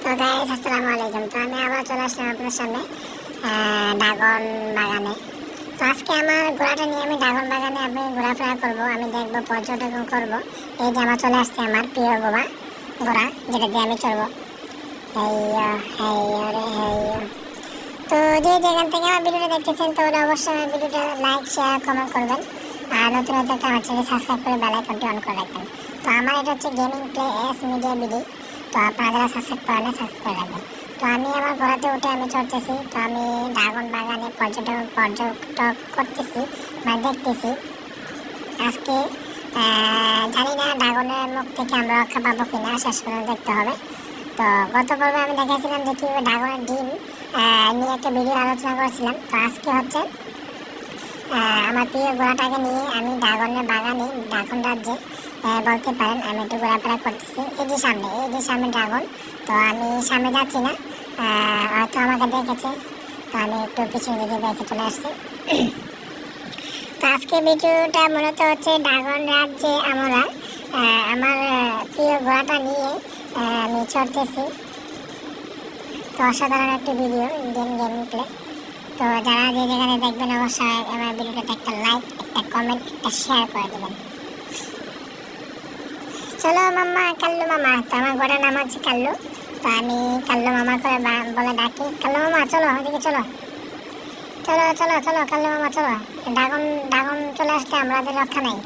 তো গাইস আসসালামু আলাইকুম। তো আমি আবার চলে আসলাম আপনাদের সামনে ড্রাগন বাগানে। তো আজকে আমার ঘোড়াটা নিয়ে আমি ড্রাগন বাগানে আমি ঘোরাফেরা করবো, আমি দেখবো, পর্যটন করবো। এই যে আমার চলে আসছে আমার প্রিয় ঘোড়া, যেটা দিয়ে আমি চলবো। তো যে যেখান থেকে আমার ভিডিওটা দেখতেছেন, তো অবশ্যই আমার ভিডিওটা লাইক, শেয়ার, কমেন্ট করবেন। আর নতুন নতুন একটা আমার চ্যানেল সাবস্ক্রাইব করে বেল আইকনটি অন করে রাখবেন। তো আমার এটা হচ্ছে gaming play S media BD. তো আপনারা যারা সাবস্ক্রাইব করেন সাবস্ক্রাইব করে রাখবেন। তো আমি আমার ঘোড়াতে উঠে আমি চড়তেছি। তো আমি ড্রাগন বাগানে পর্যটক করতেছি, মানে দেখতেছি। আজকে জানি না ড্রাগনের মুখ থেকে আমরা রক্ষা পাবো কিনা, শেষ পর্যন্ত দেখতে হবে। তো গত পর্বে আমি দেখাইছিলাম যে কীভাবে ড্রাগনের ডিম নিয়ে একটা ভিডিও আলোচনা করেছিলাম। তো আজকে হচ্ছে আমার প্রিয় ঘোড়াটাকে নিয়ে আমি ড্রাগনের বাগানে, ড্রাগন রাজ্যে বলতে পারেন, আমি একটু ঘোরাফেরা করতেছি। এই যে সামনে ড্রাগন। তো আমি সামনে যাচ্ছি না, হয়তো আমাকে দেখেছে। তো আমি একটু পিছনে দিকে দেখে চলে আসছি। তো আজকে ভিডিওটা মূলত হচ্ছে ড্রাগন রাজ্যে আমরা আমার প্রিয় ঘোড়াটা নিয়ে আমি চড়তেছি। তো অসাধারণ একটা ভিডিও, ইন্ডিয়ান গেমিং প্লে। তো যারা যে যেখানে দেখবেন অবশ্যই আমার ভিডিওটাতে একটা লাইক, একটা কমেন্ট, একটা শেয়ার করে দেবেন। চলো মাম্মা, কাল্লু মামা। তো আমার ঘোড়ার নাম হচ্ছে কাল্লু। তো আমি কাল্লু মামা করে বলে ডাকি, কাল্লু মামা চলো, ওদিকে চলো চলো চলো চলো কাল্লু মামা চলো। ড্রাগন চলে আসলে আমাদের রক্ষা নাই।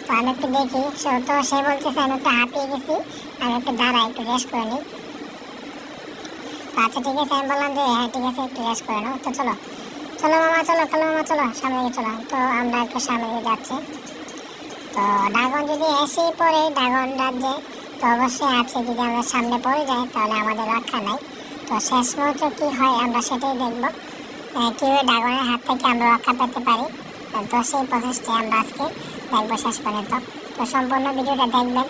তো আমি একটু দেখি। তো সে বলতেছে আমি একটু হাঁপিয়ে গেছি, আমি একটু দাঁড়াই, একটু রেস্ট করে নিই। আচ্ছা ঠিক আছে, আমি বললাম যে হ্যাঁ ঠিক আছে, একটু রেস্ট করে নাও। তো চলো চলো মামা, চলো কাল্লু মামা চলো, সামনে দিকে চলো। তো আমরা একটু সামনে দিকে যাচ্ছি। তো ড্রাগন যদি এসেই পড়ে ড্রাগন রাজ্যে, তো অবশ্যই আছে, যদি আমরা সামনে পড়ে যাই তাহলে আমাদের রক্ষা নাই। তো শেষ মুহূর্তে কী হয় আমরা সেটাই দেখবো, কীভাবে ড্রাগনের হাত থেকে আমরা রক্ষা পেতে পারি। তো সেই প্রসেসটি আমরা আজকে দেখবো শেষ পর্যন্ত। তো সম্পূর্ণ ভিডিওটা দেখবেন।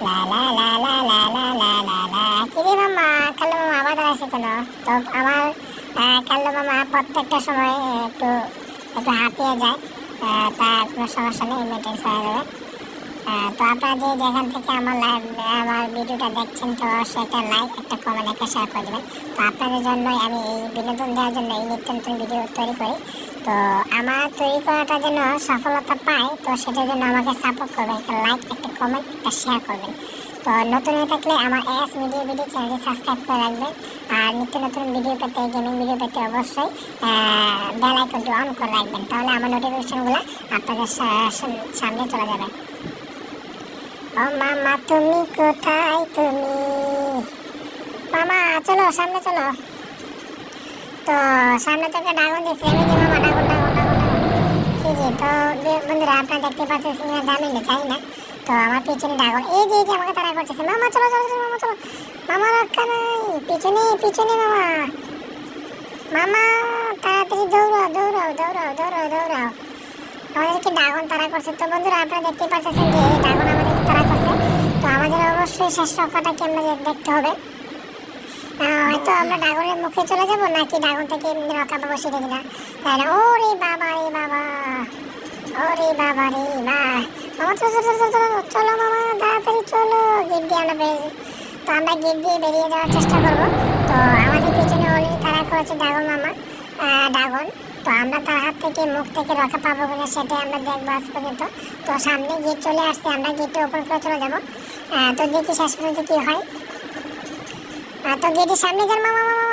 লা লা লা লা লা লা লা লা লা। কিরে মামা, কাল্লু মামা আবার দাঁড়াইছে কেন? তো আমার কাল্লু মামা প্রত্যেকটা সময় একটু হাঁপিয়ে যায়, তার কোনো সমস্যা নেই, মেনটেন্স হয়ে যাবে। তো আপনারা যে যেখান থেকে আমার ভিডিওটা দেখছেন, তো অবশ্যই একটা লাইক, একটা কমেন্ট, একটা শেয়ার করে দেবেন। তো আপনাদের জন্যই আমি এই বিনোদন দেওয়ার জন্য এই নিত্য নতুন ভিডিও তৈরি করি। তো আমার তৈরি করাটা যেন সফলতা পায়, তো সেটার জন্য আমাকে সাপোর্ট করবেন, একটা লাইক, একটা কমেন্ট, একটা শেয়ার করবেন। তো নতুন হয়ে থাকলে আমার এস মিডিয়া ভিডিও চ্যানেলটি সাবস্ক্রাইব করে রাখবেন। আর নিত্য নতুন ভিডিও পেতে, গেমিং ভিডিও পেতে অবশ্যই বেল আইকনটি অন করে রাখবেন, তাহলে আমার নোটিফিকেশনগুলো আপনাদের সামনে চলে যাবে। ও মামা তুমি কোথায়, তুমি মামা চলো সামনে চলো। তো সামনে থেকে ড্রাগন দেখছি আমি, যে মামা ড্রাগন ড্রাগন ড্রাগন এই যে। তো বন্ধুরা আপনারা দেখতে পাচ্ছেন, জানি না জানি না। তো আমার পিছনে ড্রাগন, এই যে আমাকে তারা করতেছে। মামা চলো চলো চলো মামা চলো, মামা রক্ষা নাই, পিছনে পিছনে মামা, মামা তাড়াতাড়ি দৌড়াও দৌড়াও দৌড়াও দৌড়াও দৌড়াও, আমাদেরকে ড্রাগন তাড়া করছে। তো বন্ধুরা আপনারা দেখতে পাচ্ছেন যে ড্রাগন আমাদেরকে তাড়া করছে। তো আমাদের অবশ্যই শেষ রক্ষাটাকে আমাদের দেখতে হবে। হয়তো আমরা ড্রাগনের মুখে চলে যাব, নাকি ড্রাগন থেকে রক্ষা পাবো সেটা কিনা। তাই না, ওরে বাবা রে বাবা, ওরে বাবা রে বা। মামা চলো চলো চলো চলো চলো মামা, তাড়াতাড়ি চলো, গেট দিয়ে আমরা বেরিয়ে। তো আমরা গেট দিয়ে বেরিয়ে যাওয়ার চেষ্টা করবো। তো আমাদের পিছনে অলরেডি তাড়া করেছে ড্রাগন মামা, ড্রাগন। তো আমরা তার হাত থেকে, মুখ থেকে রক্ষা পাবো কিনা সেটাই আমরা দেখবো আজ পর্যন্ত। তো সামনে গেট চলে আসছে, আমরা গেটটা ওপেন করে চলে যাবো। তো দেখি শেষ পর্যন্ত কী হয়। তো গেটের সামনে যান মামা, মামা